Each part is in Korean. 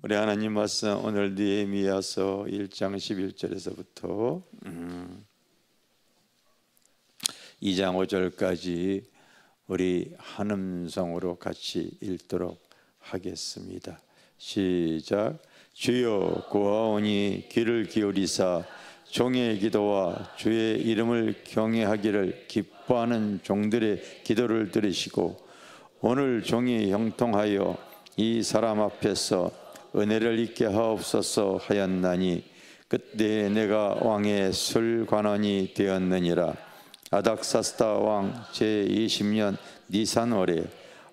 우리 하나님 말씀 오늘 느헤미야서 1장 11절에서부터 2장 5절까지 우리 한 음성으로 같이 읽도록 하겠습니다. 시작. 주여 구하오니 귀를 기울이사 종의 기도와 주의 이름을 경외하기를 기뻐하는 종들의 기도를 들으시고 오늘 종이 형통하여 이 사람 앞에서 은혜를 입게 하옵소서 하였나니 그때 내가 왕의 술관원이 되었느니라. 아닥사스다 왕 제20년 니산월에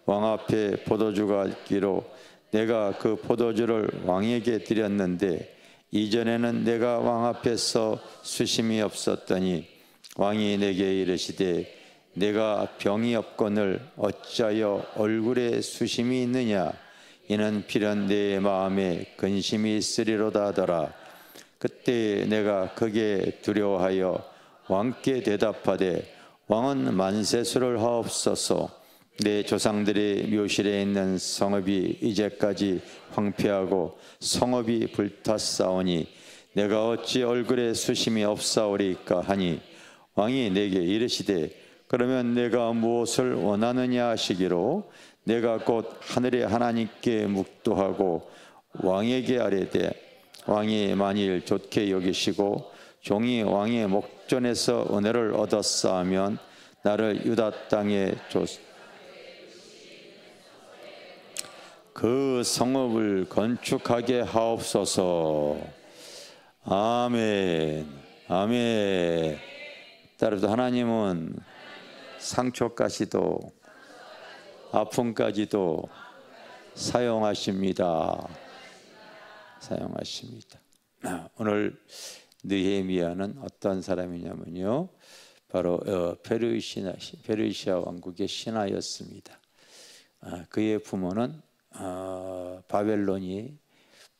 왕 앞에 포도주가 있기로 내가 그 포도주를 왕에게 드렸는데 이전에는 내가 왕 앞에서 수심이 없었더니 왕이 내게 이르시되 내가 병이 없거늘 어찌하여 얼굴에 수심이 있느냐. 이는 필연 내 마음에 근심이 있으리로다 하더라. 그때 내가 크게 두려워하여 왕께 대답하되 왕은 만세수를 하옵소서. 내 조상들의 묘실에 있는 성읍이 이제까지 황폐하고 성읍이 불탔사오니 내가 어찌 얼굴에 수심이 없사오리까 하니 왕이 내게 이르시되 그러면 내가 무엇을 원하느냐 하시기로 내가 곧 하늘의 하나님께 묵도하고 왕에게 아뢰되 왕이 만일 좋게 여기시고 종이 왕의 목전에서 은혜를 얻었사하면 나를 유다 땅에 그 성읍을 건축하게 하옵소서. 아멘. 아멘. 따라서 하나님은 상처까지도 아픔까지도 사용하십니다. 사용하십니다. 오늘 느헤미야는 어떤 사람이냐면요, 바로 페르시아 왕국의 신하였습니다. 그의 부모는 바벨론이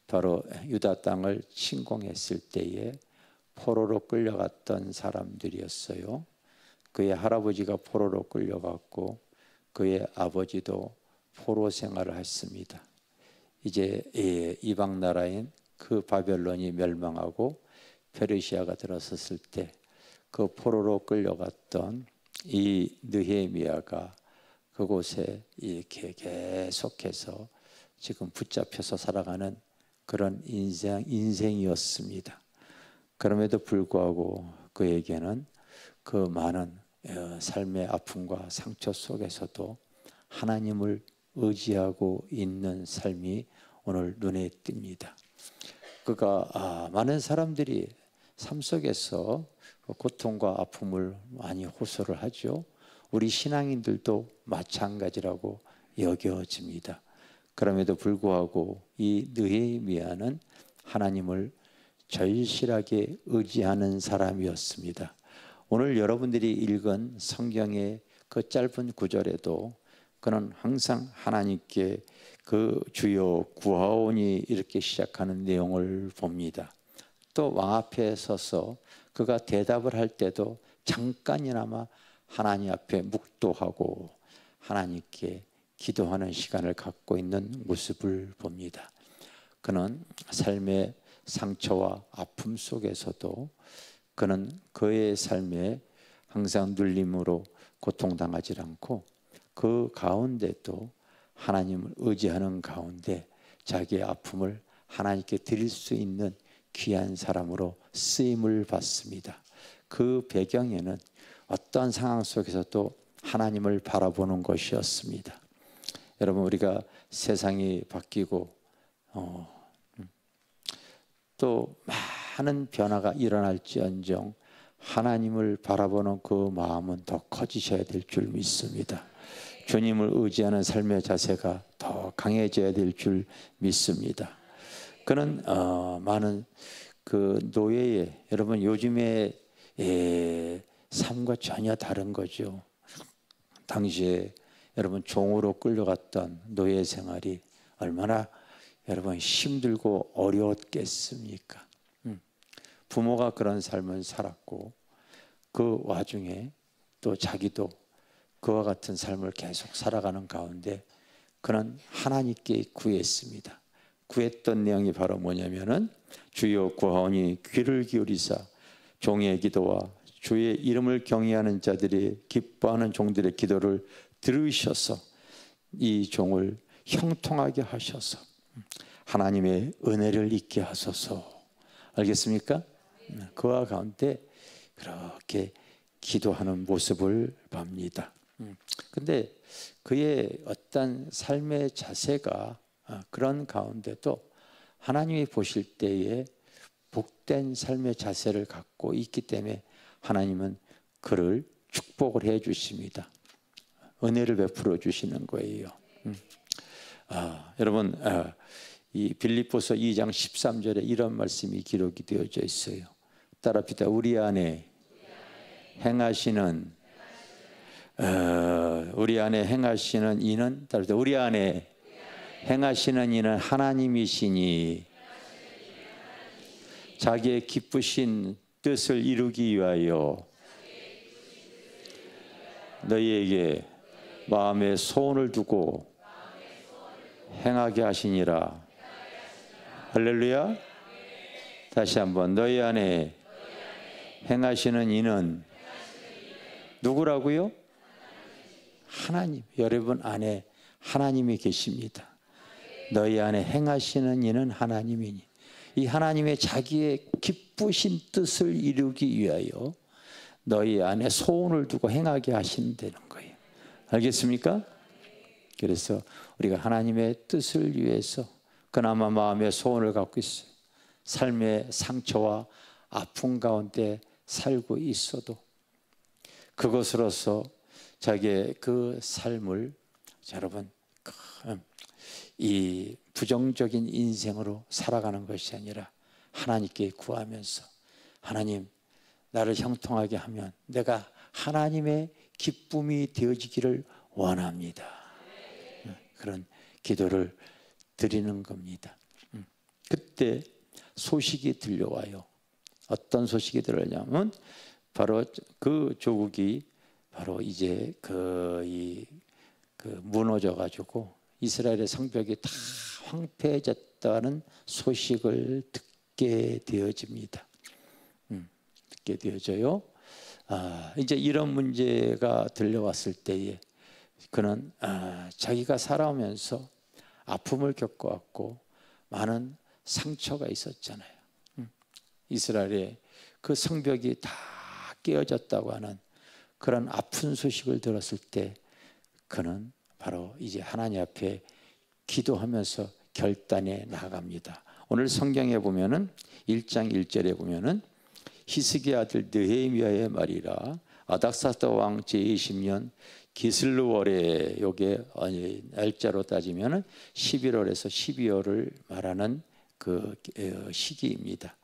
바로 유다 땅을 침공했을 때에 포로로 끌려갔던 사람들이었어요. 그의 할아버지가 포로로 끌려갔고 그의 아버지도 포로 생활을 했습니다. 이제 이방 나라인 그 바벨론이 멸망하고 페르시아가 들어섰을 때 그 포로로 끌려갔던 이 느헤미야가 그곳에 이렇게 계속해서 지금 붙잡혀서 살아가는 그런 인생이었습니다. 그럼에도 불구하고 그에게는 그 많은 삶의 아픔과 상처 속에서도 하나님을 의지하고 있는 삶이 오늘 눈에 띕니다. 그가 많은 사람들이 삶 속에서 고통과 아픔을 많이 호소를 하죠. 우리 신앙인들도 마찬가지라고 여겨집니다. 그럼에도 불구하고 이 느헤미야는 하나님을 절실하게 의지하는 사람이었습니다. 오늘 여러분들이 읽은 성경의 그 짧은 구절에도 그는 항상 하나님께 그 주여 구하오니 이렇게 시작하는 내용을 봅니다. 또 왕 앞에 서서 그가 대답을 할 때도 잠깐이나마 하나님 앞에 묵도하고 하나님께 기도하는 시간을 갖고 있는 모습을 봅니다. 그는 삶의 상처와 아픔 속에서도 그는 그의 삶에 항상 눌림으로 고통당하지 않고 그 가운데도 하나님을 의지하는 가운데 자기의 아픔을 하나님께 드릴 수 있는 귀한 사람으로 쓰임을 받습니다. 그 배경에는 어떠한 상황 속에서도 하나님을 바라보는 것이었습니다. 여러분, 우리가 세상이 바뀌고 또 많은 변화가 일어날지언정 하나님을 바라보는 그 마음은 더 커지셔야 될 줄 믿습니다. 주님을 의지하는 삶의 자세가 더 강해져야 될 줄 믿습니다. 그는 많은 그 노예의, 여러분 요즘의 삶과 전혀 다른 거죠. 당시에 여러분 종으로 끌려갔던 노예 생활이 얼마나 여러분 힘들고 어려웠겠습니까? 부모가 그런 삶을 살았고 그 와중에 또 자기도 그와 같은 삶을 계속 살아가는 가운데 그는 하나님께 구했습니다. 구했던 내용이 바로 뭐냐면은 주여 구하오니 귀를 기울이사 종의 기도와 주의 이름을 경외하는 자들이 기뻐하는 종들의 기도를 들으셔서 이 종을 형통하게 하셔서 하나님의 은혜를 잊게 하소서. 알겠습니까? 그와 가운데 그렇게 기도하는 모습을 봅니다. 근데 그의 어떤 삶의 자세가 그런 가운데도 하나님이 보실 때에 복된 삶의 자세를 갖고 있기 때문에 하나님은 그를 축복을 해 주십니다. 은혜를 베풀어 주시는 거예요. 여러분, 이 빌립보서 2장 13절에 이런 말씀이 기록이 되어져 있어요. 따라합시다. 우리 안에 행하시는 이는 따라합시다. 우리 안에 행하시는 이는 하나님이시니 자기의 기쁘신 뜻을 이루기 위하여 너희에게 마음에 소원을 두고 행하게 하시니라. 할렐루야. 다시 한번, 너희 안에 행하시는 이는 누구라고요? 하나님. 여러분 안에 하나님이 계십니다. 너희 안에 행하시는 이는 하나님이니, 이 하나님의 자기의 기쁘신 뜻을 이루기 위하여 너희 안에 소원을 두고 행하게 하신다는 거예요. 알겠습니까? 그래서 우리가 하나님의 뜻을 위해서 그나마 마음의 소원을 갖고 있어요. 삶의 상처와 아픔 가운데 살고 있어도 그것으로서 자기의 그 삶을, 여러분, 이 부정적인 인생으로 살아가는 것이 아니라 하나님께 구하면서, 하나님 나를 형통하게 하면 내가 하나님의 기쁨이 되어지기를 원합니다. 그런 기도를 드리는 겁니다. 그때 소식이 들려와요. 어떤 소식이 들려냐면 바로 그 조국이 바로 이제 무너져 가지고 이스라엘의 성벽이 다 황폐해졌다는 소식을 듣게 되어집니다. 듣게 되어져요. 이제 이런 문제가 들려왔을 때에 그는 자기가 살아오면서 아픔을 겪어왔고 많은 상처가 있었잖아요. 이스라엘의 그 성벽이 다 깨어졌다고 하는 그런 아픈 소식을 들었을 때 그는 바로 이제 하나님 앞에 기도하면서 결단에 나갑니다. 오늘 성경에 보면은 1장 1절에 보면은 히스기 아들 느헤미야의 말이라 아닥사스다 왕 제20년 기슬루월에, 요게 날짜로 따지면은 11월에서 12월을 말하는 그 시기입니다.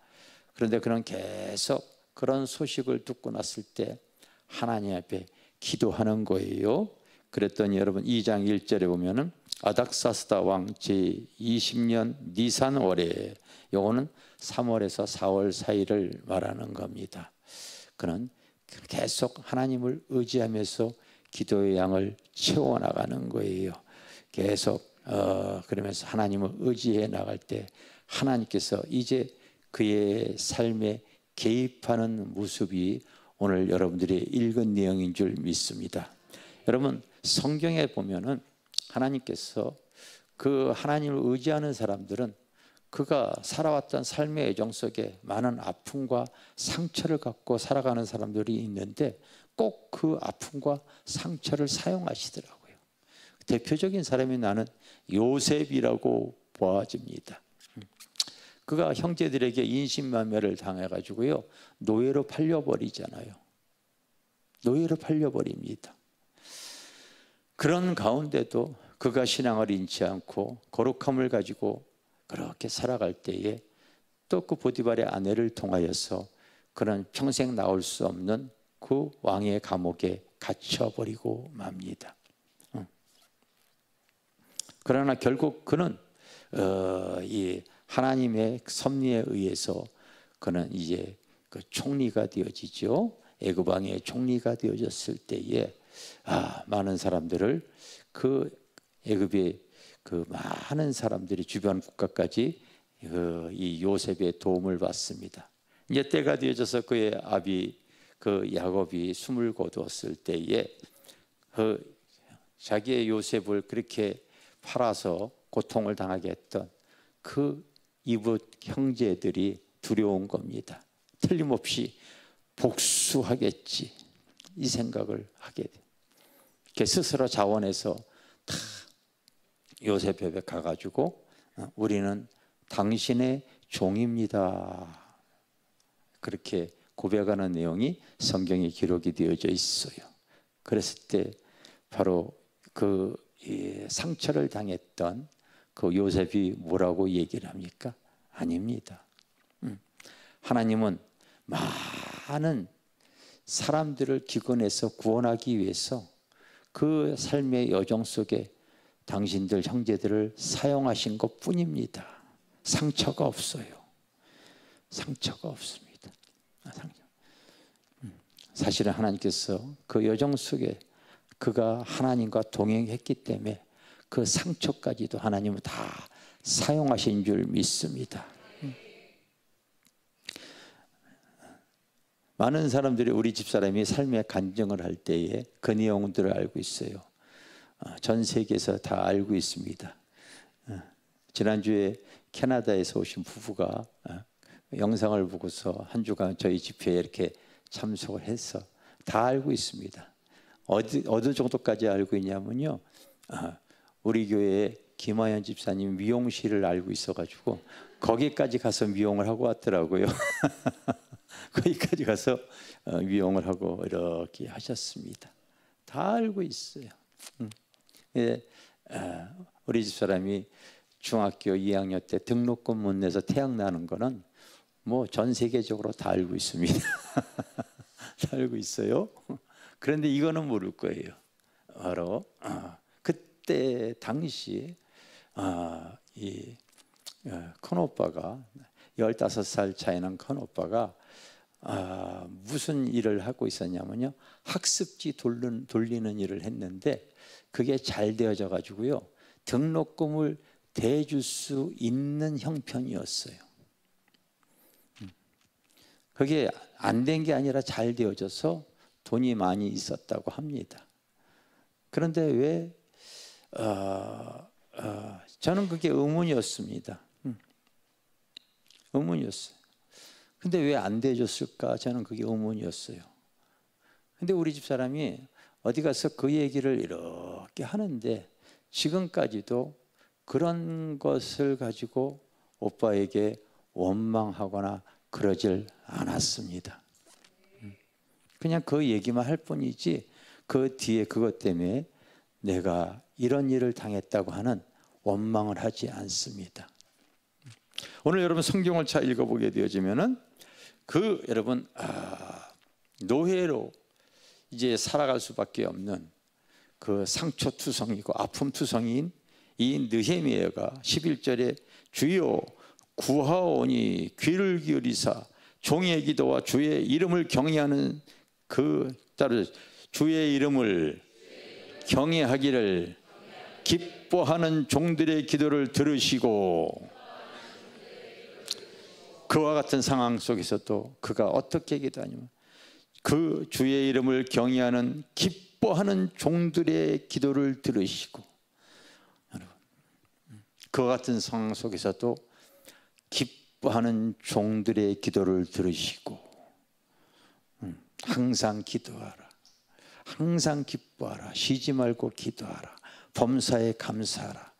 그런데 그는 계속 그런 소식을 듣고 났을 때 하나님 앞에 기도하는 거예요. 그랬더니 여러분 2장 1절에 보면은 아닥사스다 왕 제20년 니산월에, 요거는 3월에서 4월 사이를 말하는 겁니다. 그는 계속 하나님을 의지하면서 기도의 양을 채워나가는 거예요. 계속 그러면서 하나님을 의지해 나갈 때 하나님께서 이제 그의 삶에 개입하는 모습이 오늘 여러분들이 읽은 내용인 줄 믿습니다. 여러분 성경에 보면은 하나님께서 그 하나님을 의지하는 사람들은 그가 살아왔던 삶의 애정 속에 많은 아픔과 상처를 갖고 살아가는 사람들이 있는데 꼭 그 아픔과 상처를 사용하시더라고요. 대표적인 사람이 나는 요셉이라고 보아집니다. 그가 형제들에게 인신만매를 당해가지고요 노예로 팔려버리잖아요. 노예로 팔려버립니다. 그런 가운데도 그가 신앙을 잃지 않고 거룩함을 가지고 그렇게 살아갈 때에 또 그 보디발의 아내를 통하여서 그는 평생 나올 수 없는 그 왕의 감옥에 갇혀버리고 맙니다. 그러나 결국 그는 이 하나님의 섭리에 의해서 그는 이제 그 총리가 되어지죠. 애굽 왕의 총리가 되어졌을 때에 많은 사람들을 그 애굽의 그 많은 사람들이 주변 국가까지 이 요셉의 도움을 받습니다. 이제 때가 되어져서 그의 아비 그 야곱이 숨을 거두었을 때에 자기의 요셉을 그렇게 팔아서 고통을 당하게 했던 그 이웃 형제들이 두려운 겁니다. 틀림없이 복수하겠지 이 생각을 하게 돼. 스스로 자원해서 다 요셉 옆에 가가지고 우리는 당신의 종입니다. 그렇게 고백하는 내용이 성경에 기록이 되어져 있어요. 그랬을 때 바로 그 상처를 당했던 그 요셉이 뭐라고 얘기를 합니까? 아닙니다. 하나님은 많은 사람들을 기근에서 구원하기 위해서 그 삶의 여정 속에 당신들 형제들을 사용하신 것 뿐입니다. 상처가 없어요. 상처가 없습니다. 사실은 하나님께서 그 여정 속에 그가 하나님과 동행했기 때문에 그 상처까지도 하나님은 다 사용하신 줄 믿습니다. 많은 사람들이 우리 집사람이 삶의 간증을 할 때에 그 내용들을 알고 있어요. 전 세계에서 다 알고 있습니다. 지난주에 캐나다에서 오신 부부가 영상을 보고서 한 주간 저희 집회에 이렇게 참석을 해서 다 알고 있습니다. 어느 정도까지 알고 있냐면요, 우리 교회에 김하연 집사님 미용실을 알고 있어가지고 거기까지 가서 미용을 하고 왔더라고요. 거기까지 가서 미용을 하고 이렇게 하셨습니다. 다 알고 있어요. 우리 집사람이 중학교 2학년 때 등록금 못 내서 태양나는 거는 뭐 전 세계적으로 다 알고 있습니다. 다 알고 있어요. 그런데 이거는 모를 거예요. 바로 그때 당시 이 큰오빠가 15살 차이난 큰오빠가 무슨 일을 하고 있었냐면요, 학습지 돌리는 일을 했는데 그게 잘 되어져 가지고요 등록금을 대줄 수 있는 형편이었어요. 그게 안 된 게 아니라 잘 되어져서 돈이 많이 있었다고 합니다. 그런데 왜 저는 그게 의문이었습니다. 의문이었어요. 근데 왜 안 돼줬을까? 저는 그게 의문이었어요. 근데 우리 집사람이 어디 가서 그 얘기를 이렇게 하는데 지금까지도 그런 것을 가지고 오빠에게 원망하거나 그러질 않았습니다. 그냥 그 얘기만 할 뿐이지 그 뒤에 그것 때문에 내가 이런 일을 당했다고 하는 원망을 하지 않습니다. 오늘 여러분 성경을 잘 읽어보게 되어지면은 여러분 노예로 이제 살아갈 수밖에 없는 그 상처투성이고 아픔투성이인 이 느헤미야가 11절에 주여 구하오니 귀를 기울이사 종의 기도와 주의 이름을 경외하는 따로 주의 이름을 경외하기를 기뻐하는 종들의 기도를 들으시고, 그와 같은 상황 속에서도 그가 어떻게 기도하냐면 그 주의 이름을 경외하는 기뻐하는 종들의 기도를 들으시고, 그와 같은 상황 속에서도 기뻐하는 종들의 기도를 들으시고, 항상 기도하라, 항상 기뻐하라, 쉬지 말고 기도하라, 범사에 감사하라.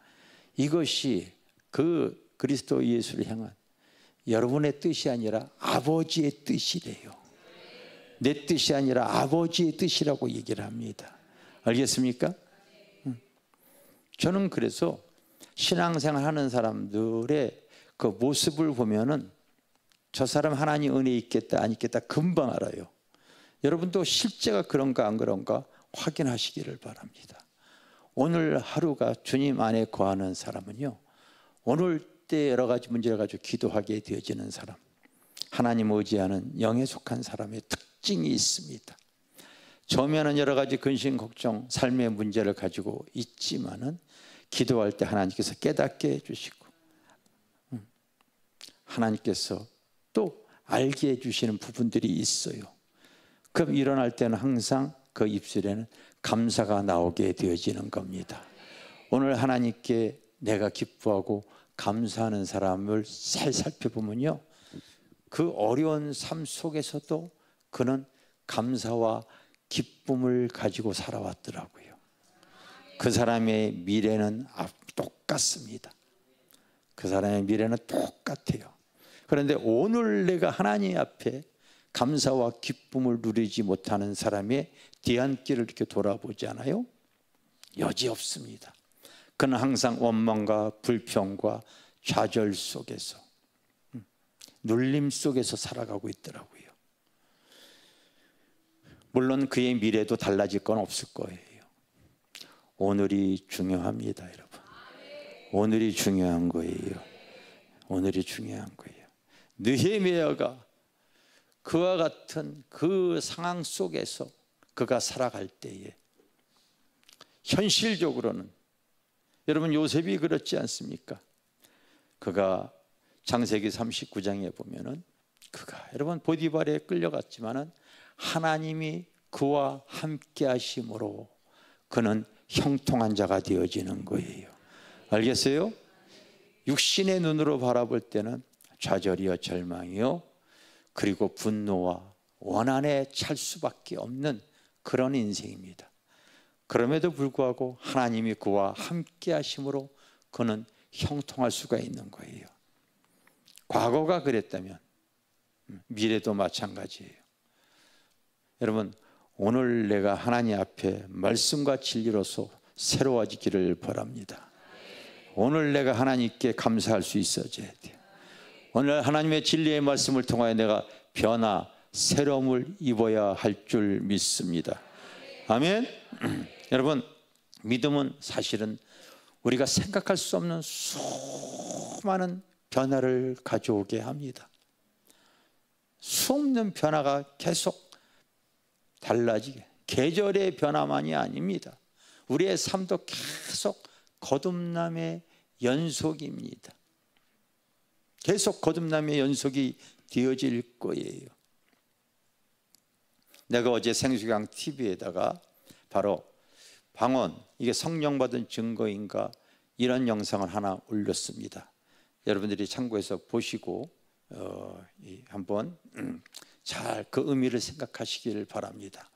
이것이 그 그리스도 예수를 향한 여러분의 뜻이 아니라 아버지의 뜻이래요. 내 뜻이 아니라 아버지의 뜻이라고 얘기를 합니다. 알겠습니까? 저는 그래서 신앙생활 하는 사람들의 그 모습을 보면은 저 사람 하나님 은혜 있겠다 안 있겠다 금방 알아요. 여러분도 실제가 그런가 안 그런가 확인하시기를 바랍니다. 오늘 하루가 주님 안에 거하는 사람은요, 오늘 때 여러 가지 문제를 가지고 기도하게 되어지는 사람, 하나님 의지하는 영에 속한 사람의 특징이 있습니다. 처음에는 여러 가지 근심 걱정 삶의 문제를 가지고 있지만은 기도할 때 하나님께서 깨닫게 해주시고 하나님께서 또 알게 해주시는 부분들이 있어요. 그럼 일어날 때는 항상 그 입술에는 감사가 나오게 되어지는 겁니다. 오늘 하나님께 내가 기뻐하고 감사하는 사람을 잘 살펴보면요, 그 어려운 삶 속에서도 그는 감사와 기쁨을 가지고 살아왔더라고요. 그 사람의 미래는 똑같습니다. 그 사람의 미래는 똑같아요. 그런데 오늘 내가 하나님 앞에 감사와 기쁨을 누리지 못하는 사람의 뒤안길을 이렇게 돌아보지 않아요? 여지없습니다. 그는 항상 원망과 불평과 좌절 속에서, 눌림 속에서 살아가고 있더라고요. 물론 그의 미래도 달라질 건 없을 거예요. 오늘이 중요합니다, 여러분. 오늘이 중요한 거예요. 오늘이 중요한 거예요. 느헤미야가 그와 같은 그 상황 속에서 그가 살아갈 때에 현실적으로는 여러분 요셉이 그렇지 않습니까? 그가 창세기 39장에 보면은 그가 여러분 보디발에 끌려갔지만은 하나님이 그와 함께 하심으로 그는 형통한 자가 되어지는 거예요. 알겠어요? 육신의 눈으로 바라볼 때는 좌절이요 절망이요 그리고 분노와 원한에 찰 수밖에 없는 그런 인생입니다. 그럼에도 불구하고 하나님이 그와 함께 하심으로 그는 형통할 수가 있는 거예요. 과거가 그랬다면 미래도 마찬가지예요. 여러분 오늘 내가 하나님 앞에 말씀과 진리로서 새로워지기를 바랍니다. 오늘 내가 하나님께 감사할 수 있어져야 돼요. 오늘 하나님의 진리의 말씀을 통하여 내가 변화, 새로움을 입어야 할 줄 믿습니다. 아멘. 여러분 믿음은 사실은 우리가 생각할 수 없는 수많은 변화를 가져오게 합니다. 수없는 변화가 계속 달라지게, 계절의 변화만이 아닙니다. 우리의 삶도 계속 거듭남의 연속입니다. 계속 거듭남의 연속이 되어질 거예요. 내가 어제 생수강 TV에다가 바로 방언, 이게 성령 받은 증거인가 이런 영상을 하나 올렸습니다. 여러분들이 참고해서 보시고 한번 잘 그 의미를 생각하시기를 바랍니다.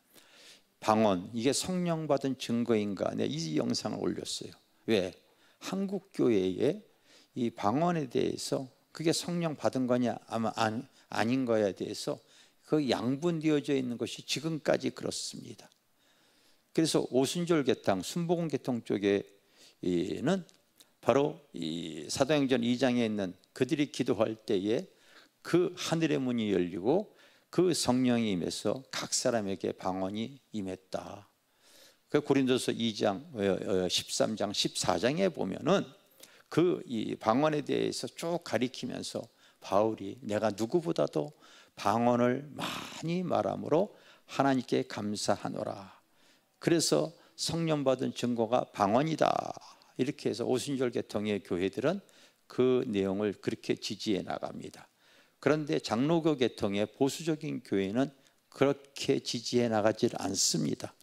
방언, 이게 성령 받은 증거인가? 네, 이 영상을 올렸어요. 왜? 한국 교회에 이 방언에 대해서 그게 성령 받은 거냐 아마 아닌 거에 대해서 그 양분되어져 있는 것이 지금까지 그렇습니다. 그래서 오순절 계통, 순복음 계통 쪽에는 바로 이 사도행전 2장에 있는 그들이 기도할 때에 그 하늘의 문이 열리고 그 성령이 임해서 각 사람에게 방언이 임했다. 그 고린도서 2장, 13장, 14장에 보면은 그 이 방언에 대해서 쭉 가리키면서 바울이 내가 누구보다도 방언을 많이 말함으로 하나님께 감사하노라. 그래서 성령 받은 증거가 방언이다. 이렇게 해서 오순절 계통의 교회들은 그 내용을 그렇게 지지해 나갑니다. 그런데 장로교 계통의 보수적인 교회는 그렇게 지지해 나가질 않습니다.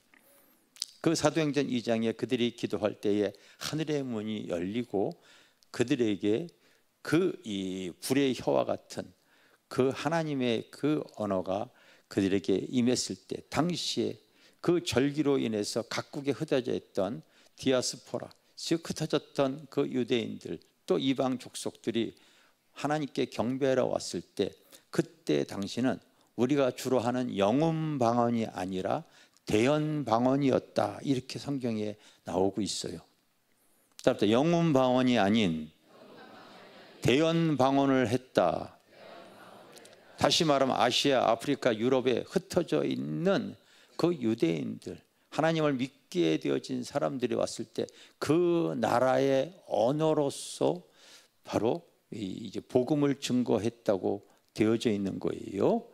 그 사도행전 2장에 그들이 기도할 때에 하늘의 문이 열리고 그들에게 그 이 불의 혀와 같은 그 하나님의 그 언어가 그들에게 임했을 때 당시에 그 절기로 인해서 각국에 흩어져 있던 디아스포라, 즉 흩어졌던 그 유대인들 또 이방 족속들이 하나님께 경배하러 왔을 때 그때 당시는 우리가 주로 하는 영음 방언이 아니라 대언 방언이었다. 이렇게 성경에 나오고 있어요. 따라서 영음 방언이 아닌 대언 방언을 했다. 다시 말하면 아시아, 아프리카, 유럽에 흩어져 있는 그 유대인들, 하나님을 믿게 되어진 사람들이 왔을 때 그 나라의 언어로서 바로 이제 복음을 증거했다고 되어져 있는 거예요.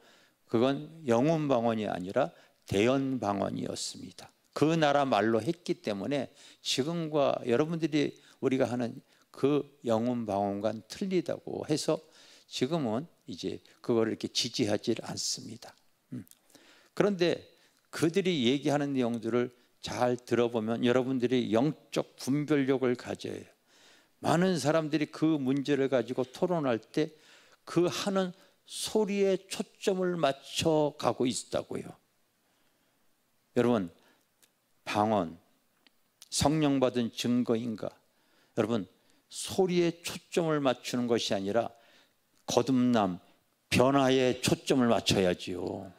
그건 영음 방언이 아니라 대언 방언이었습니다. 그 나라 말로 했기 때문에 지금과 여러분들이 우리가 하는 그 영혼 방언과는 틀리다고 해서 지금은 이제 그거를 이렇게 지지하지 않습니다. 그런데 그들이 얘기하는 내용들을 잘 들어보면 여러분들이 영적 분별력을 가져야 해요. 많은 사람들이 그 문제를 가지고 토론할 때 그 하는 소리에 초점을 맞춰 가고 있다고요. 여러분, 방언, 성령 받은 증거인가? 여러분, 소리에 초점을 맞추는 것이 아니라 거듭남, 변화에 초점을 맞춰야지요.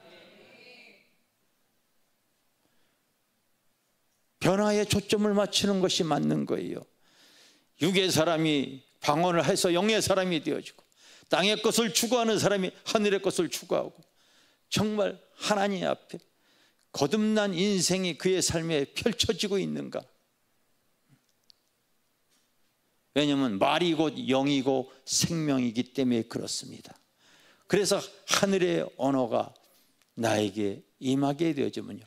변화에 초점을 맞추는 것이 맞는 거예요. 육의 사람이 방언을 해서 영의 사람이 되어지고, 땅의 것을 추구하는 사람이 하늘의 것을 추구하고, 정말 하나님 앞에 거듭난 인생이 그의 삶에 펼쳐지고 있는가? 왜냐하면 말이 곧 영이고 생명이기 때문에 그렇습니다. 그래서 하늘의 언어가 나에게 임하게 되어지면요,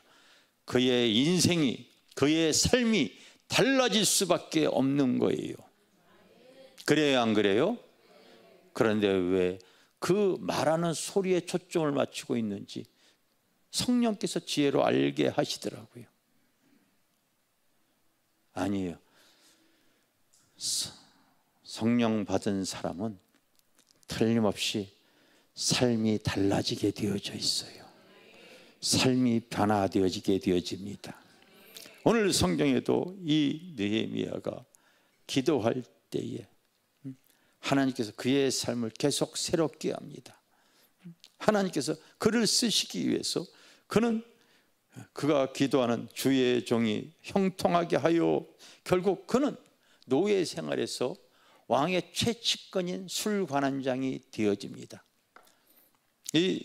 그의 인생이, 그의 삶이 달라질 수밖에 없는 거예요. 그래요, 안 그래요? 그런데 왜 그 말하는 소리에 초점을 맞추고 있는지 성령께서 지혜로 알게 하시더라고요. 아니에요. 성령 받은 사람은 틀림없이 삶이 달라지게 되어져 있어요. 삶이 변화되어지게 되어집니다. 오늘 성경에도 이 느헤미야가 기도할 때에 하나님께서 그의 삶을 계속 새롭게 합니다. 하나님께서 그를 쓰시기 위해서 그가 기도하는 주의 종이 형통하게 하여, 결국 그는 노예 생활에서 왕의 최측근인 술관원장이 되어집니다.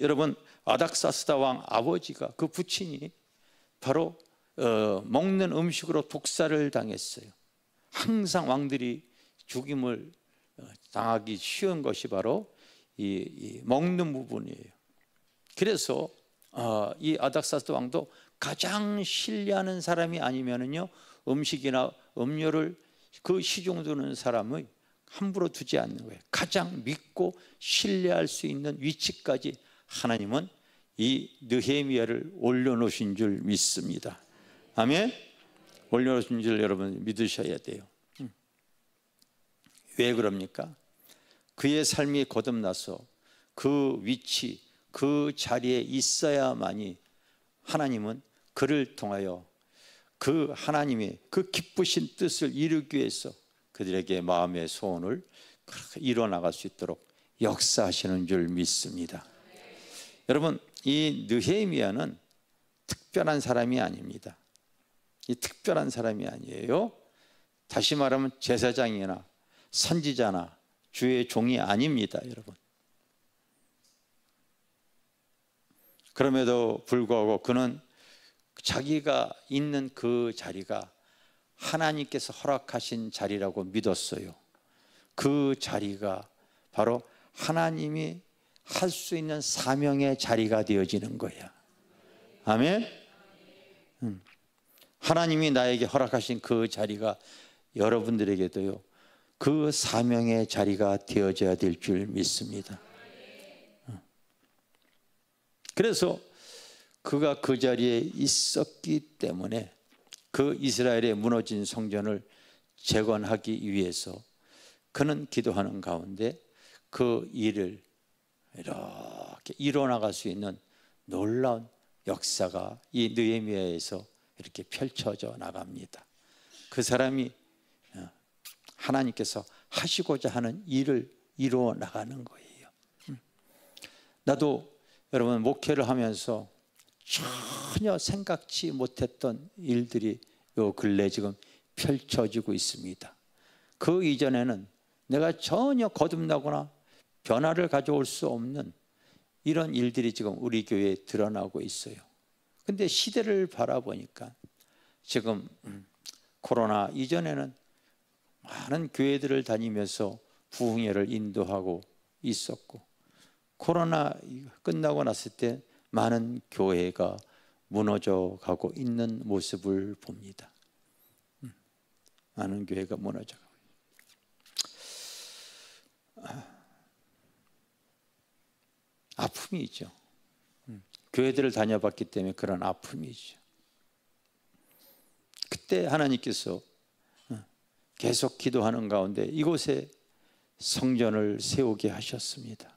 여러분, 아닥사스다 왕 아버지가, 그 부친이 바로 먹는 음식으로 독살을 당했어요. 항상 왕들이 죽임을 당하기 쉬운 것이 바로 이 먹는 부분이에요. 그래서 이 아닥사스다 왕도 가장 신뢰하는 사람이 아니면은요, 음식이나 음료를 그 시중 두는 사람을 함부로 두지 않는 거예요. 가장 믿고 신뢰할 수 있는 위치까지 하나님은 이 느헤미야를 올려놓으신 줄 믿습니다. 아멘. 올려놓으신 줄 여러분 믿으셔야 돼요. 왜 그럽니까? 그의 삶이 거듭나서 그 위치, 그 자리에 있어야만이 하나님은 그를 통하여 그 하나님의 그 기쁘신 뜻을 이루기 위해서 그들에게 마음의 소원을 이뤄나갈 수 있도록 역사하시는 줄 믿습니다. 여러분, 이 느헤미야는 특별한 사람이 아닙니다. 이 특별한 사람이 아니에요. 다시 말하면 제사장이나 선지자나 주의 종이 아닙니다, 여러분. 그럼에도 불구하고 그는 자기가 있는 그 자리가 하나님께서 허락하신 자리라고 믿었어요. 그 자리가 바로 하나님이 할 수 있는 사명의 자리가 되어지는 거야. 아멘. 하나님이 나에게 허락하신 그 자리가 여러분들에게도요, 그 사명의 자리가 되어져야 될 줄 믿습니다. 그래서 그가 그 자리에 있었기 때문에 그 이스라엘의 무너진 성전을 재건하기 위해서 그는 기도하는 가운데 그 일을 이렇게 이뤄나갈 수 있는 놀라운 역사가 이 느헤미야에서 이렇게 펼쳐져 나갑니다. 그 사람이 하나님께서 하시고자 하는 일을 이루어 나가는 거예요. 나도 여러분 목회를 하면서 전혀 생각지 못했던 일들이 요 근래 지금 펼쳐지고 있습니다. 그 이전에는 내가 전혀 거듭나거나 변화를 가져올 수 없는 이런 일들이 지금 우리 교회에 드러나고 있어요. 근데 시대를 바라보니까 지금 코로나 이전에는 많은 교회들을 다니면서 부흥회를 인도하고 있었고, 코로나 끝나고 났을 때 많은 교회가 무너져 가고 있는 모습을 봅니다. 많은 교회가 무너져 가고. 아픔이죠. 교회들을 다녀봤기 때문에 그런 아픔이죠. 그때 하나님께서 계속 기도하는 가운데 이곳에 성전을 세우게 하셨습니다.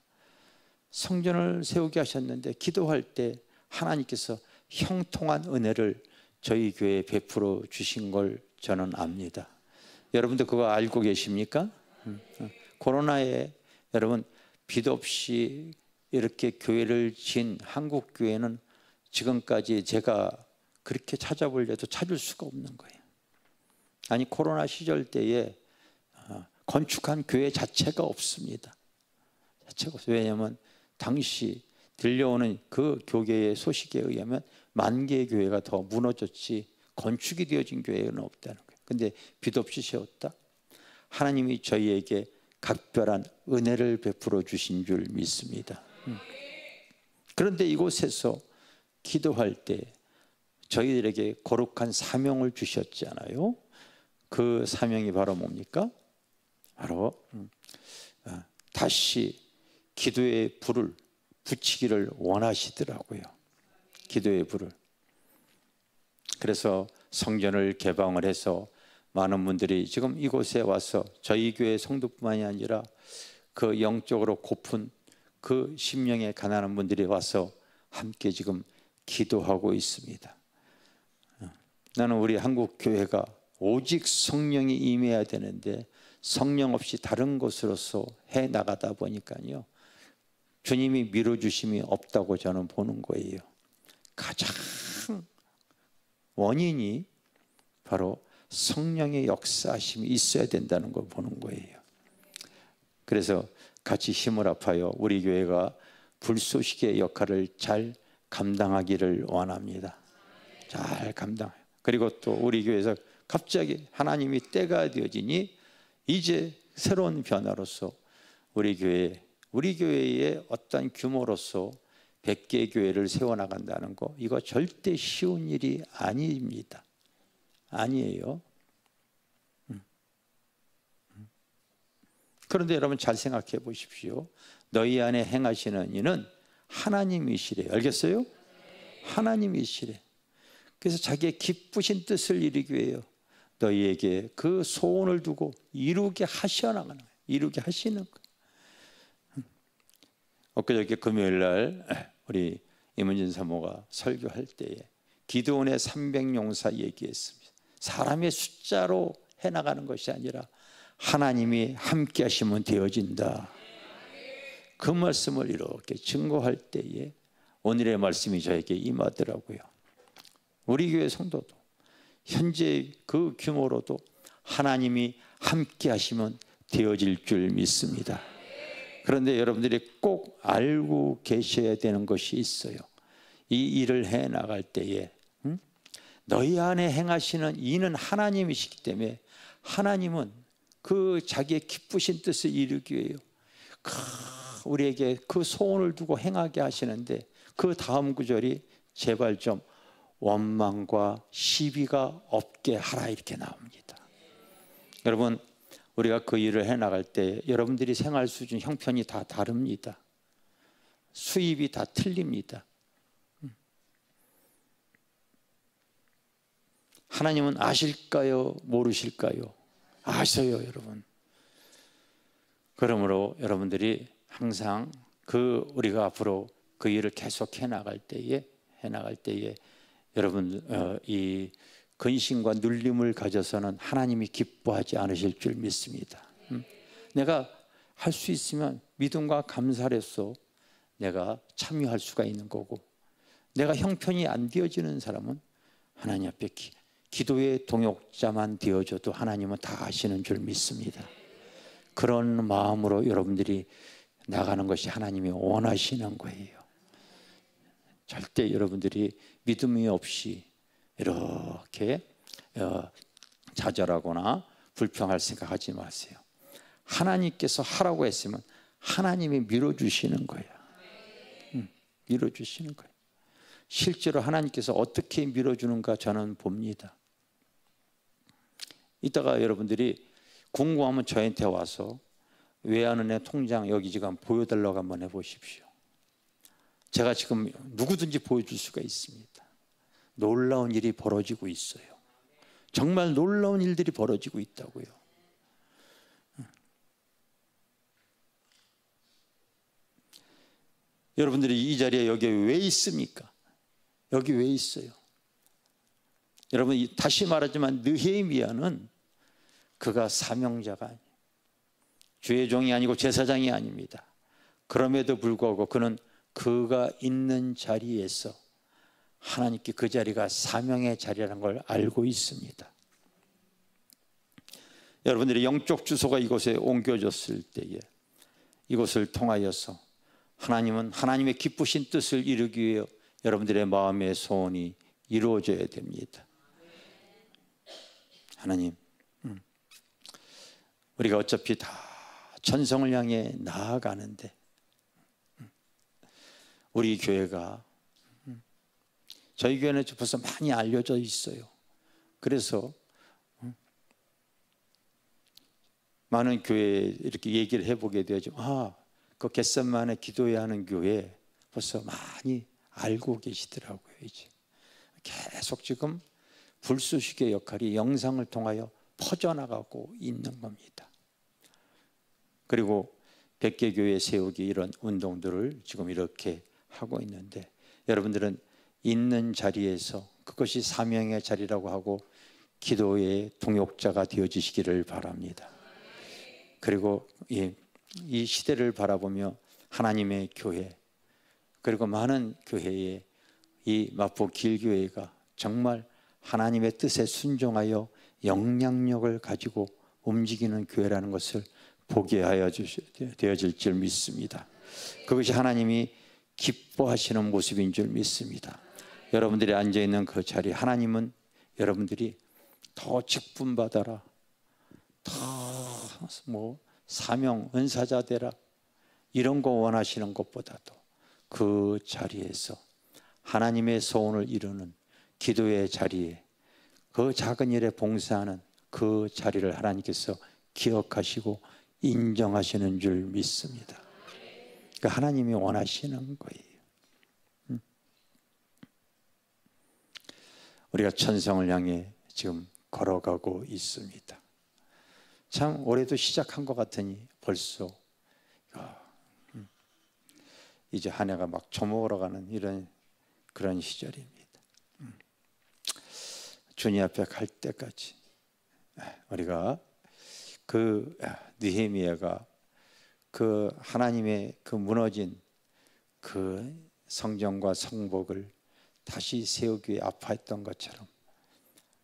성전을 세우게 하셨는데 기도할 때 하나님께서 형통한 은혜를 저희 교회에 베풀어 주신 걸 저는 압니다. 여러분들 그거 알고 계십니까? 코로나에 여러분 빚 없이 이렇게 교회를 지은 한국 교회는 지금까지 제가 그렇게 찾아보려도 찾을 수가 없는 거예요. 아니 코로나 시절 때에 건축한 교회 자체가 없습니다. 자체가 없어요. 왜냐하면 당시 들려오는 그 교계의 소식에 의하면 10,000개의 교회가 더 무너졌지 건축이 되어진 교회는 없다는 거예요. 근데 빚 없이 세웠다. 하나님이 저희에게 각별한 은혜를 베풀어 주신 줄 믿습니다. 그런데 이곳에서 기도할 때 저희들에게 거룩한 사명을 주셨잖아요. 그 사명이 바로 뭡니까? 바로 다시 기도의 불을 붙이기를 원하시더라고요. 기도의 불을. 그래서 성전을 개방을 해서 많은 분들이 지금 이곳에 와서 저희 교회 성도뿐만이 아니라 그 영적으로 고픈 그 심령에 가난한 분들이 와서 함께 지금 기도하고 있습니다. 나는 우리 한국 교회가 오직 성령이 임해야 되는데 성령 없이 다른 것으로서 해 나가다 보니까요, 주님이 밀어주심이 없다고 저는 보는 거예요. 가장 원인이 바로 성령의 역사심이 있어야 된다는 걸 보는 거예요. 그래서 같이 힘을 합하여 우리 교회가 불쏘시개의 역할을 잘 감당하기를 원합니다. 잘 감당해요. 그리고 또 우리 교회에서 갑자기 하나님이 때가 되어지니 이제 새로운 변화로서 우리 교회의 어떤 규모로서 100개 교회를 세워나간다는 거, 이거 절대 쉬운 일이 아닙니다. 아니에요. 그런데 여러분 잘 생각해 보십시오. 너희 안에 행하시는 이는 하나님이시래. 알겠어요? 하나님이시래. 그래서 자기의 기쁘신 뜻을 이루기 위해요. 너희에게 그 소원을 두고 이루게 하셔나가는 거예요. 이루게 하시는 거예요. 엊그저께 금요일 날 우리 임은진 사모가 설교할 때에 기드온의 300용사 얘기했습니다. 사람의 숫자로 해나가는 것이 아니라 하나님이 함께 하시면 되어진다. 그 말씀을 이렇게 증거할 때에 오늘의 말씀이 저에게 임하더라고요. 우리 교회 성도도 현재 그 규모로도 하나님이 함께 하시면 되어질 줄 믿습니다. 그런데 여러분들이 꼭 알고 계셔야 되는 것이 있어요. 이 일을 해 나갈 때에 너희 안에 행하시는 이는 하나님이시기 때문에 하나님은 그 자기의 기쁘신 뜻을 이루기 위해요. 우리에게 그 소원을 두고 행하게 하시는데 그 다음 구절이 제발 좀 원망과 시비가 없게 하라 이렇게 나옵니다. 여러분 우리가 그 일을 해나갈 때 여러분들이 생활 수준 형편이 다 다릅니다. 수입이 다 틀립니다. 하나님은 아실까요? 모르실까요? 아셔요, 여러분. 그러므로 여러분들이 항상 우리가 앞으로 그 일을 계속 해나갈 때에 여러분 이 근심과 눌림을 가져서는 하나님이 기뻐하지 않으실 줄 믿습니다. 내가 할 수 있으면 믿음과 감사로서 내가 참여할 수가 있는 거고, 내가 형편이 안 되어지는 사람은 하나님 앞에 기도의 동역자만 되어줘도 하나님은 다 아시는 줄 믿습니다. 그런 마음으로 여러분들이 나가는 것이 하나님이 원하시는 거예요. 절대 여러분들이 믿음이 없이 이렇게 좌절하거나 불평할 생각하지 마세요. 하나님께서 하라고 했으면 하나님이 밀어주시는 거예요. 밀어주시는 거예요. 실제로 하나님께서 어떻게 밀어주는가 저는 봅니다. 이따가 여러분들이 궁금하면 저한테 와서 외환은행 통장 여기 지금 보여달라고 한번 해보십시오. 제가 지금 누구든지 보여줄 수가 있습니다. 놀라운 일이 벌어지고 있어요. 정말 놀라운 일들이 벌어지고 있다고요. 여러분들이 이 자리에 여기 왜 있습니까? 여기 왜 있어요? 여러분, 다시 말하지만 느헤미야는 그가 사명자가 아니에요. 주의 종이 아니고 제사장이 아닙니다. 그럼에도 불구하고 그는 그가 있는 자리에서 하나님께 그 자리가 사명의 자리라는 걸 알고 있습니다. 여러분들이 영적 주소가 이곳에 옮겨졌을 때에 이곳을 통하여서 하나님은 하나님의 기쁘신 뜻을 이루기 위해 여러분들의 마음의 소원이 이루어져야 됩니다. 하나님, 우리가 어차피 다 천성을 향해 나아가는데 우리 교회가, 저희 교회는 벌써 많이 알려져 있어요. 그래서 많은 교회에 이렇게 얘기를 해보게 되죠. 그 겟셋만에 기도해야 하는 교회 벌써 많이 알고 계시더라고요. 이제 계속 지금 불쏘시개 역할이 영상을 통하여 퍼져나가고 있는 겁니다. 그리고 100개 교회 세우기 이런 운동들을 지금 이렇게 하고 있는데 여러분들은 있는 자리에서 그것이 사명의 자리라고 하고 기도의 동역자가 되어지시기를 바랍니다. 그리고 이 시대를 바라보며 하나님의 교회, 그리고 많은 교회에 이 마포 길교회가 정말 하나님의 뜻에 순종하여 영향력을 가지고 움직이는 교회라는 것을 보게 하여 되어질 줄 믿습니다. 그것이 하나님이 기뻐하시는 모습인 줄 믿습니다. 여러분들이 앉아있는 그 자리, 하나님은 여러분들이 더 직분받아라, 더 사명 은사자 되라, 이런 거 원하시는 것보다도 그 자리에서 하나님의 소원을 이루는 기도의 자리에, 그 작은 일에 봉사하는 그 자리를 하나님께서 기억하시고 인정하시는 줄 믿습니다. 그러니까 하나님이 원하시는 거예요. 우리가 천성을 향해 지금 걸어가고 있습니다. 참 올해도 시작한 것 같으니 벌써 이제 한 해가 막 저물어 가는 이런 그런 시절입니다. 주님 앞에 갈 때까지 우리가 그 느헤미야가 그 하나님의 그 무너진 그 성전과 성복을 다시 세우기 위해 아파했던 것처럼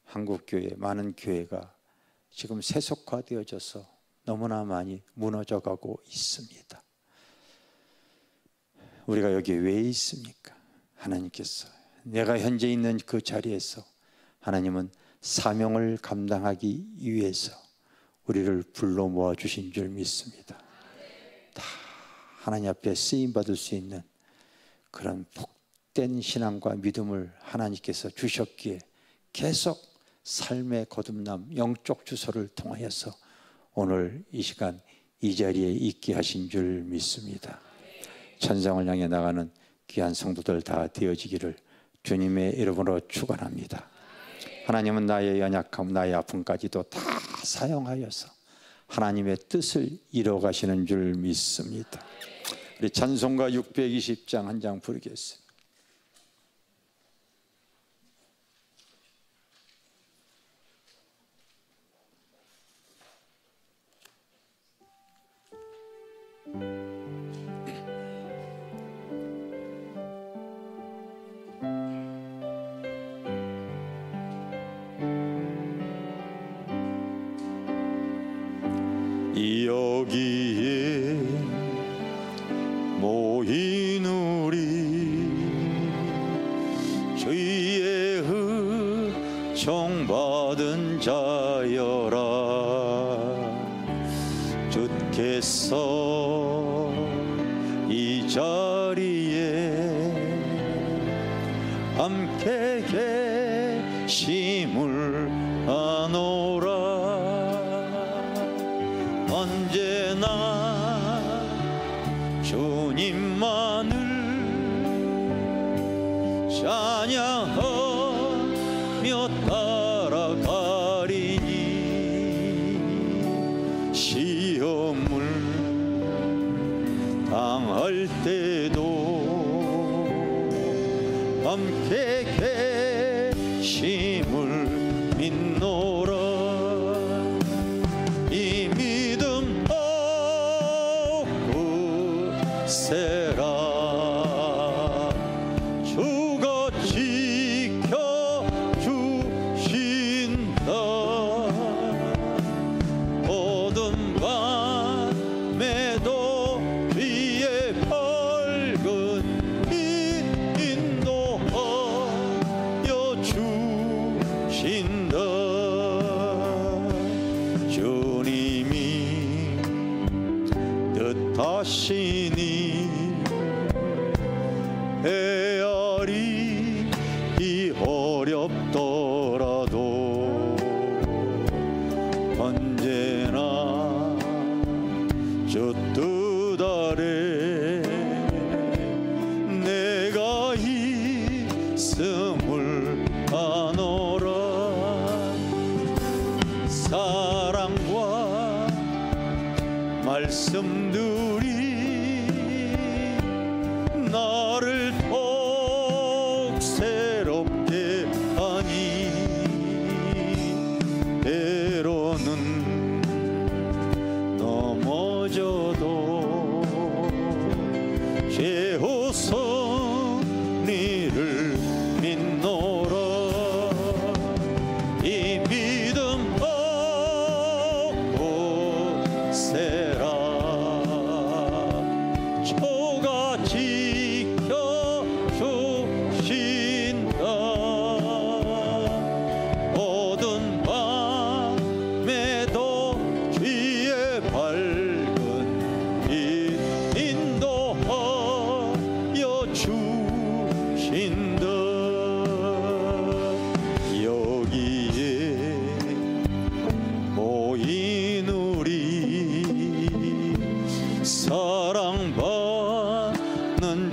한국교회, 많은 교회가 지금 세속화되어져서 너무나 많이 무너져가고 있습니다. 우리가 여기 왜 있습니까? 하나님께서, 내가 현재 있는 그 자리에서 하나님은 사명을 감당하기 위해서 우리를 불러 모아주신 줄 믿습니다. 다 하나님 앞에 쓰임받을 수 있는 그런 복된 신앙과 믿음을 하나님께서 주셨기에 계속 삶의 거듭남, 영적 주소를 통하여서 오늘 이 시간 이 자리에 있게 하신 줄 믿습니다. 천상을 향해 나가는 귀한 성도들 다 되어지기를 주님의 이름으로 축원합니다. 하나님은 나의 연약함, 나의 아픔까지도 다 사용하여서 하나님의 뜻을 이루어 가시는 줄 믿습니다. 우리 찬송가 620장 한 장 부르겠습니다. 여기에 모인 우리 주의 의정받은 자여라. 주께서 이 자리에 함께 계심을 아노라. 언제나 주님만을 찬양하며 따라가리니 시험을 당할 때도 함께 계심을 믿노라. 이 믿음 없으세라. 주가 지켜주신다. 어둠 밤에도 위에 밝은 빛 인도하여 주신다. 주님이 뜻하시니 헤아리 이 어렵더라도 언제나 주 뜻 아래 내가 있음을 아노라. 사랑과 말씀들이 나를 더욱 새롭게 하니 때로는 넘어져도 최후선이를 믿노라. 이 믿음 없으세라. 주가 지켜주신다. 어두운 밤에도 주의 밝은 빛 인도하여 주신다. 여기에 모인 우리 사랑받는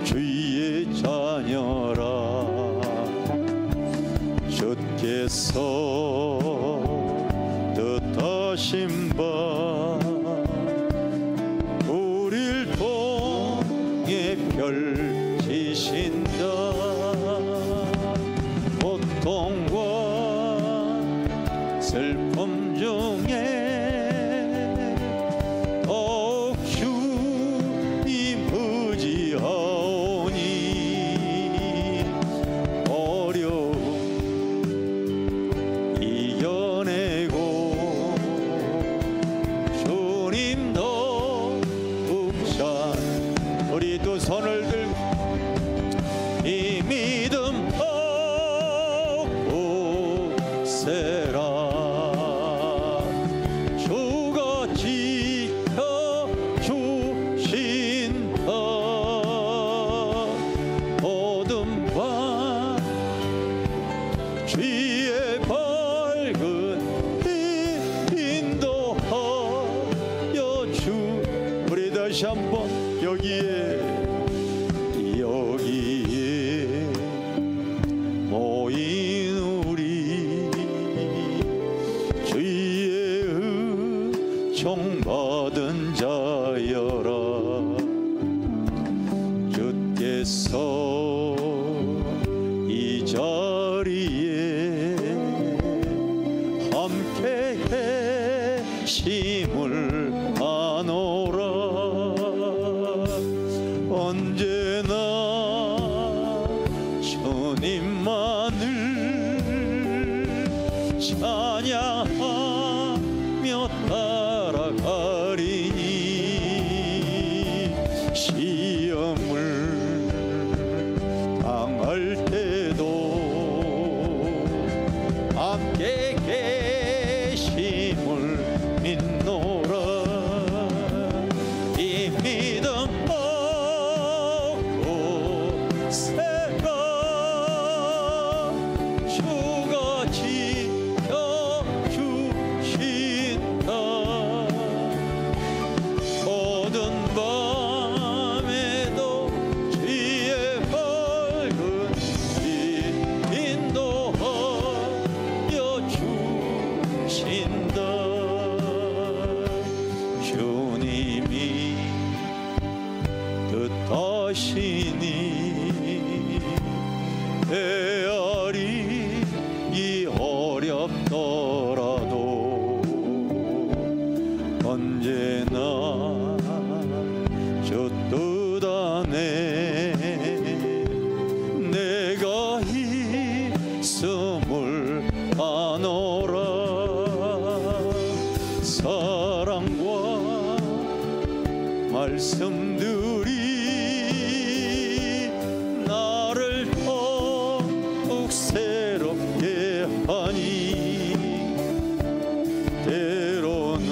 주의 자녀라. 주께서 뜻하신 바 우릴 통해 펼치신다. 고통과 슬픔 중에 더욱 주님 의지하오니 어려움 이겨내고 주님 더욱 잘 우리 두 손을 들고 이 믿음 없으세라. 주가 지켜주신다. 어둠 밤 주의 밝은 빛 인도하여 주 우리 다시 한번 여기에 모인 우리 주의 은총받은 자여라. 주께서 이 자리에 함께 계심을 아노라. 언제나 주님만을 찬양하며 따라가리니 시험을 당할 때도 함께 계심을 믿노라. 이 믿음 없으세라. 주가 지켜주신다. 어두운 밤에 뜻하시니 헤아리 이 어렵더라도 언제나 저 뜻 안에 내가 있음을 아노라. 사랑과 말씀들이 나를 더욱 새롭게 하니 때로는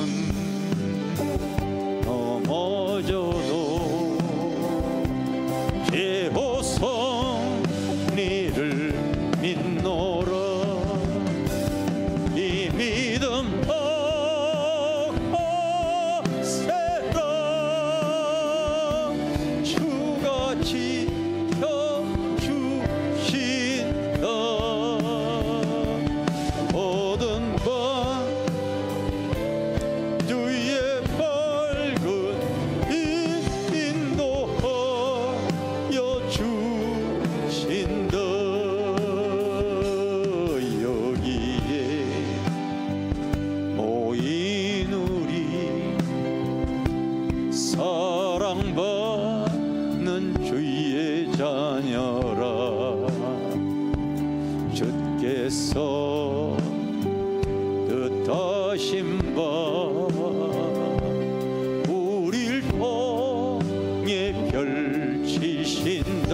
넘어져도 제호성리를 믿노라. 이 믿음 사랑받는 주의 자녀라. 주께서 뜻하신 바 우릴 통해 펼치신다.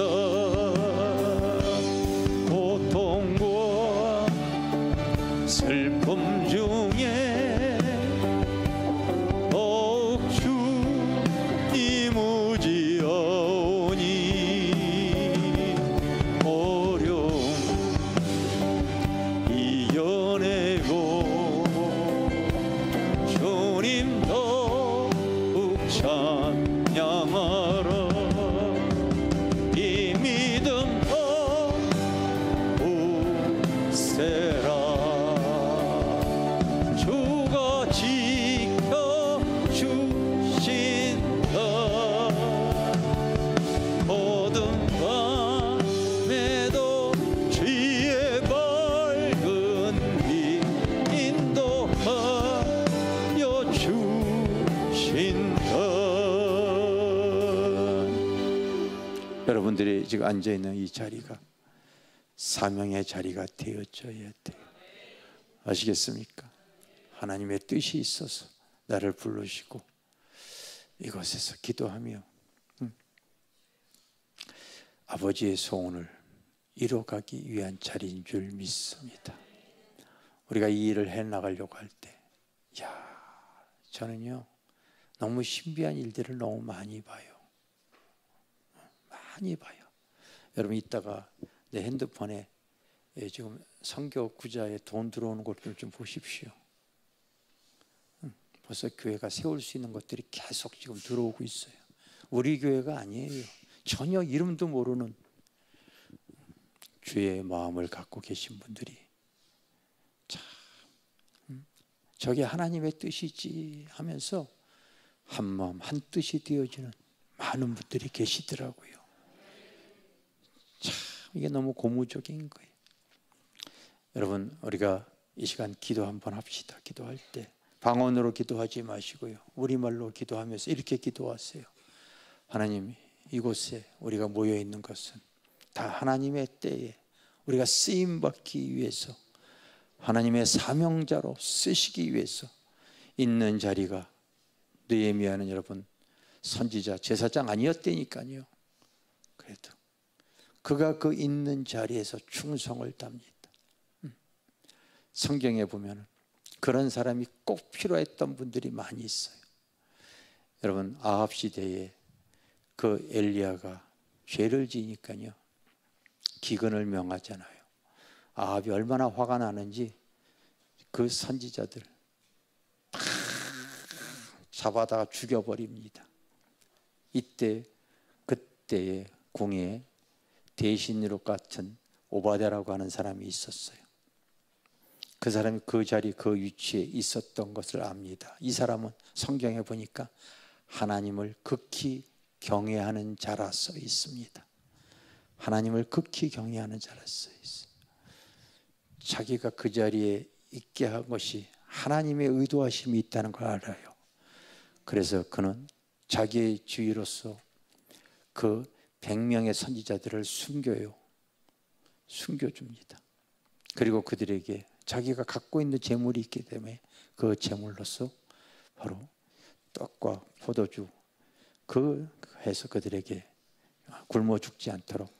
고통과 슬픔 중에 여러분들이 지금 앉아있는 이 자리가 사명의 자리가 되어져야 돼요. 아시겠습니까? 하나님의 뜻이 있어서 나를 부르시고 이곳에서 기도하며 아버지의 소원을 이뤄가기 위한 자리인 줄 믿습니다. 우리가 이 일을 해나가려고 할 때 저는요 너무 신비한 일들을 너무 많이 봐요. 여러분 이따가 내 핸드폰에 지금 선교 구자에 돈 들어오는 것 좀 보십시오. 벌써 교회가 세울 수 있는 것들이 계속 지금 들어오고 있어요. 우리 교회가 아니에요. 전혀 이름도 모르는 주의 마음을 갖고 계신 분들이 참 저게 하나님의 뜻이지 하면서 한 마음 한 뜻이 되어지는 많은 분들이 계시더라고요. 참 이게 너무 고무적인 거예요. 여러분 우리가 이 시간 기도 한번 합시다. 기도할 때 방언으로 기도하지 마시고요, 우리말로 기도하면서 이렇게 기도하세요. 하나님, 이곳에 우리가 모여 있는 것은 다 하나님의 때에 우리가 쓰임 받기 위해서, 하나님의 사명자로 쓰시기 위해서 있는 자리가, 느헤미야는 여러분 선지자 제사장 아니었다니까요. 그래도 그가 그 있는 자리에서 충성을 답니다. 성경에 보면 그런 사람이 꼭 필요했던 분들이 많이 있어요. 여러분, 아합 시대에 그 엘리야가 죄를 지니까요 기근을 명하잖아요. 아합이 얼마나 화가 나는지 그 선지자들 다 잡아다가 죽여버립니다. 그때의 궁에 대신으로 같은 오바댜라고 하는 사람이 있었어요. 그 사람이 그 자리 그 위치에 있었던 것을 압니다. 이 사람은 성경에 보니까 하나님을 극히 경외하는 자라 써 있습니다. 하나님을 극히 경외하는 자라 써 있어요. 자기가 그 자리에 있게 한 것이 하나님의 의도하심이 있다는 걸 알아요. 그래서 그는 자기의 주의로서 그 100명의 선지자들을 숨겨줍니다. 그리고 그들에게 자기가 갖고 있는 재물이 있기 때문에 그 재물로서 바로 떡과 포도주 해서 그들에게 굶어 죽지 않도록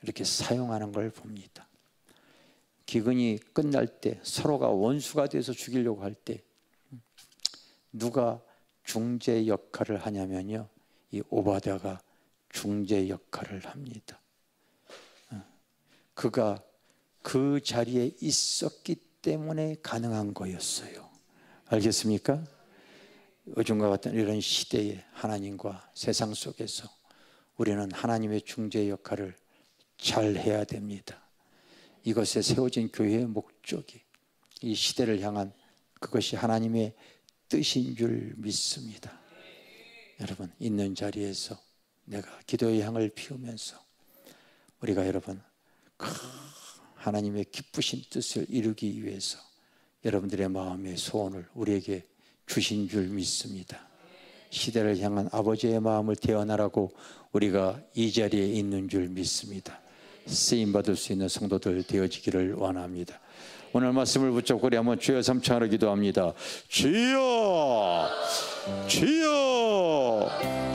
이렇게 사용하는 걸 봅니다. 기근이 끝날 때 서로가 원수가 돼서 죽이려고 할 때 누가 중재 역할을 하냐면요, 이 오바댜가 중재 역할을 합니다. 그가 그 자리에 있었기 때문에 가능한 거였어요. 알겠습니까? 요즘과 같은 이런 시대에 하나님과 세상 속에서 우리는 하나님의 중재 역할을 잘 해야 됩니다. 이것에 세워진 교회의 목적이 이 시대를 향한 그것이 하나님의 뜻인 줄 믿습니다. 여러분, 있는 자리에서 내가 기도의 향을 피우면서 우리가 여러분 하나님의 기쁘신 뜻을 이루기 위해서 여러분들의 마음의 소원을 우리에게 주신 줄 믿습니다. 시대를 향한 아버지의 마음을 태어나라고 우리가 이 자리에 있는 줄 믿습니다. 쓰임받을 수 있는 성도들 되어지기를 원합니다. 오늘 말씀을 붙잡고 우리 한번 주여 삼창하러 기도합니다. 주여, 주여,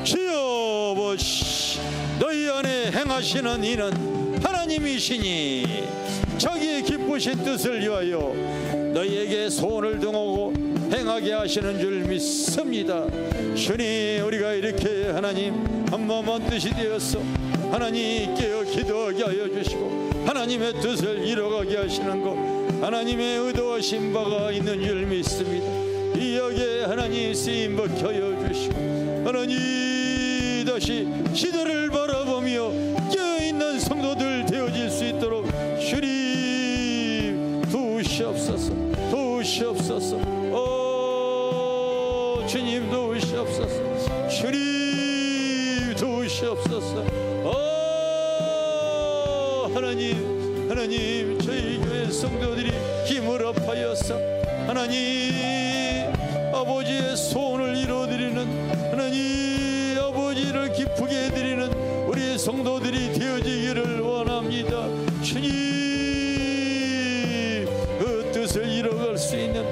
주여 보시, 너희 안에 행하시는 이는 하나님이시니 자기의 기쁘신 뜻을 위하여 너희에게 소원을 등하고 행하게 하시는 줄 믿습니다. 주님, 우리가 이렇게 하나님 한 마음 한 뜻이 되었어 하나님 깨어 기도하게 하여 주시고 하나님의 뜻을 이뤄가게 하시는 것, 하나님의 의도하신 바가 있는 줄 믿습니다. 이 역에 하나님 쓰임받게 하여 주시고 하나님 다시 시대를 바라보며 깨어있는 성도들 되어질 수 있도록 주님 도우시옵소서, 도우시옵소서. 주님 도우시옵소서, 주님 도우시옵소서. 하나님 저희 교회 성도들이 힘을 합하여서 하나님 아버지의 소원을 이루어드리는 하나님 아버지를 기쁘게 해드리는 우리 성도들이 되어지기를 원합니다. 주님, 그 뜻을 이뤄갈 수 있는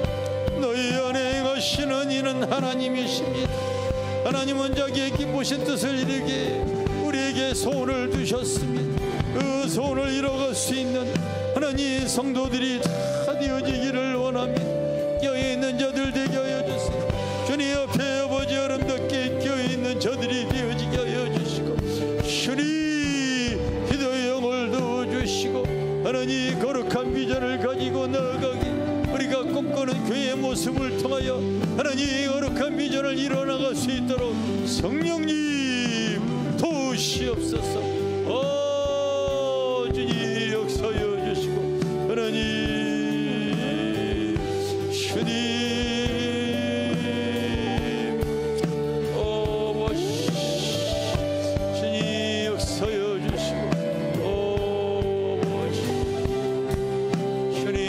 너희 안에 행하시는 이는 하나님이십니다. 하나님은 자기의 기쁘신 뜻을 이루게 우리에게 소원을 주셨습니다. 그 소원을 이뤄갈 수 있는 하나님 성도들이 다 되어지기를 원합니다. 껴있는 자들 되게 하여 주세요. 주님 앞에 아버지 아름답게 껴있는 자들이 되어지게 하여 주시고 주님 기도의 영을 넣어주시고 하나님 거룩한 비전을 가지고 나아가기 우리가 꿈꾸는 교회의 모습을 통하여 하나님 거룩한 비전을 이뤄나갈 수 있도록 성령님 도우시옵소서. 주님 역사여 주시고 하나님 주님 주님 역사여 주시고 주님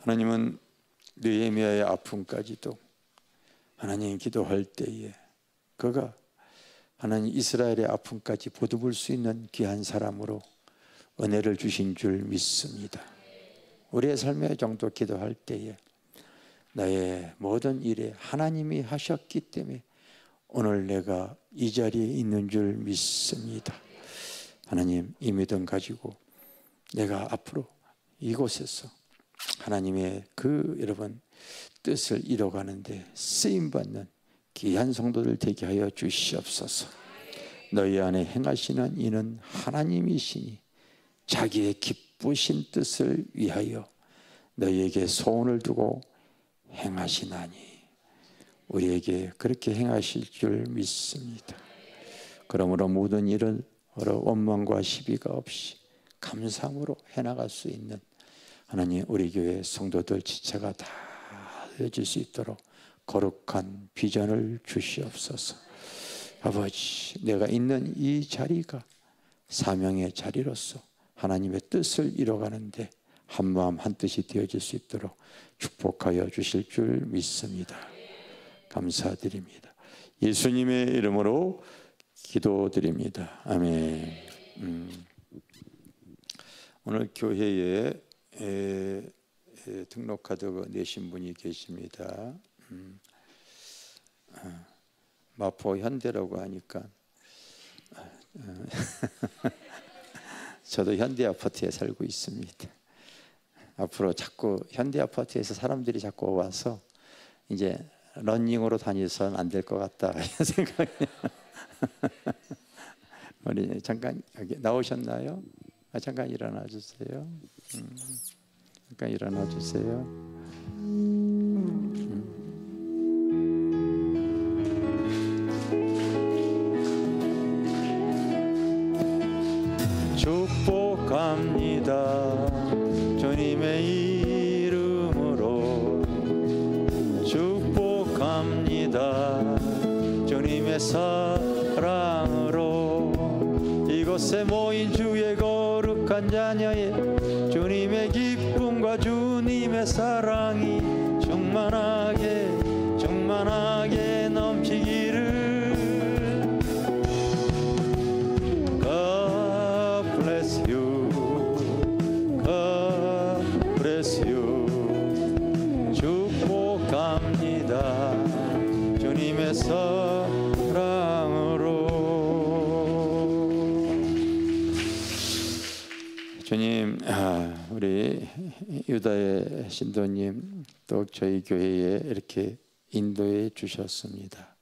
하나님은 느헤미야의 아픔까지도 하나님 기도할 때에 그가 하나님 이스라엘의 아픔까지 보듬을 수 있는 귀한 사람으로 은혜를 주신 줄 믿습니다. 우리의 삶의 정도 기도할 때에 나의 모든 일에 하나님이 하셨기 때문에 오늘 내가 이 자리에 있는 줄 믿습니다. 하나님 이 믿음 가지고 내가 앞으로 이곳에서 하나님의 그 여러분 뜻을 이뤄가는데 쓰임받는 귀한 성도들 되게 하여 주시옵소서. 너희 안에 행하시는 이는 하나님이시니 자기의 기쁘신 뜻을 위하여 너희에게 소원을 두고 행하시나니 우리에게 그렇게 행하실 줄 믿습니다. 그러므로 모든 일을 원망과 시비가 없이 감사함으로 해나갈 수 있는 하나님 우리 교회 성도들 지체가 다 되어질 수 있도록 거룩한 비전을 주시옵소서. 아버지, 내가 있는 이 자리가 사명의 자리로서 하나님의 뜻을 이뤄가는데 한마음 한뜻이 되어질 수 있도록 축복하여 주실 줄 믿습니다. 감사드립니다. 예수님의 이름으로 기도드립니다. 아멘. 오늘 교회에 등록카드 내신 분이 계십니다. 마포 현대라고 하니까 저도 현대 아파트에 살고 있습니다. 앞으로 자꾸 현대 아파트에서 사람들이 자꾸 와서 이제 러닝으로 다니서는 안 될 것 같다 이런 생각이. 우리 잠깐 여기 나오셨나요? 잠깐 일어나 주세요. 잠깐 일어나 주세요. 축복합니다. 주님의 이름으로 축복합니다. 주님의 사랑으로 이곳에 모인 주의 거룩한 자녀의 주님의 기쁨과 주님의 사랑이 충만하게 충만하게 넘치기를. God bless you. God bless you. 축복합니다. 주님의 사랑으로. 주님, 우리 유다의 신도님 또 저희 교회에 이렇게 인도해 주셨습니다.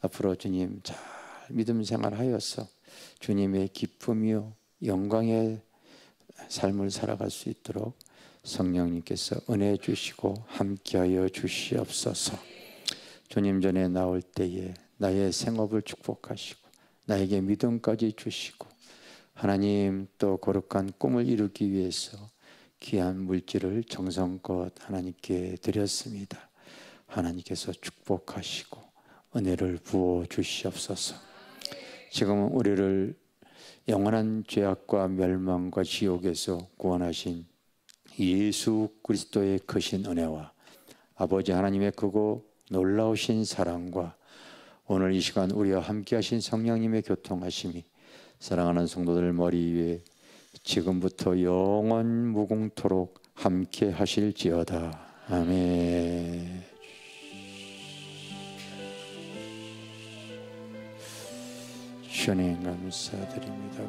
앞으로 주님 잘 믿음 생활하여서 주님의 기쁨이요 영광의 삶을 살아갈 수 있도록 성령님께서 은혜 주시고 함께하여 주시옵소서. 주님 전에 나올 때에 나의 생업을 축복하시고 나에게 믿음까지 주시고 하나님 또 거룩한 꿈을 이루기 위해서 귀한 물질을 정성껏 하나님께 드렸습니다. 하나님께서 축복하시고 은혜를 부어 주시옵소서. 지금은 우리를 영원한 죄악과 멸망과 지옥에서 구원하신 예수 그리스도의 크신 은혜와 아버지 하나님의 크고 놀라우신 사랑과 오늘 이 시간 우리와 함께 하신 성령님의 교통하심이 사랑하는 성도들 머리 위에 지금부터 영원 무궁토록 함께 하실지어다. 아멘. 주님 감사드립니다.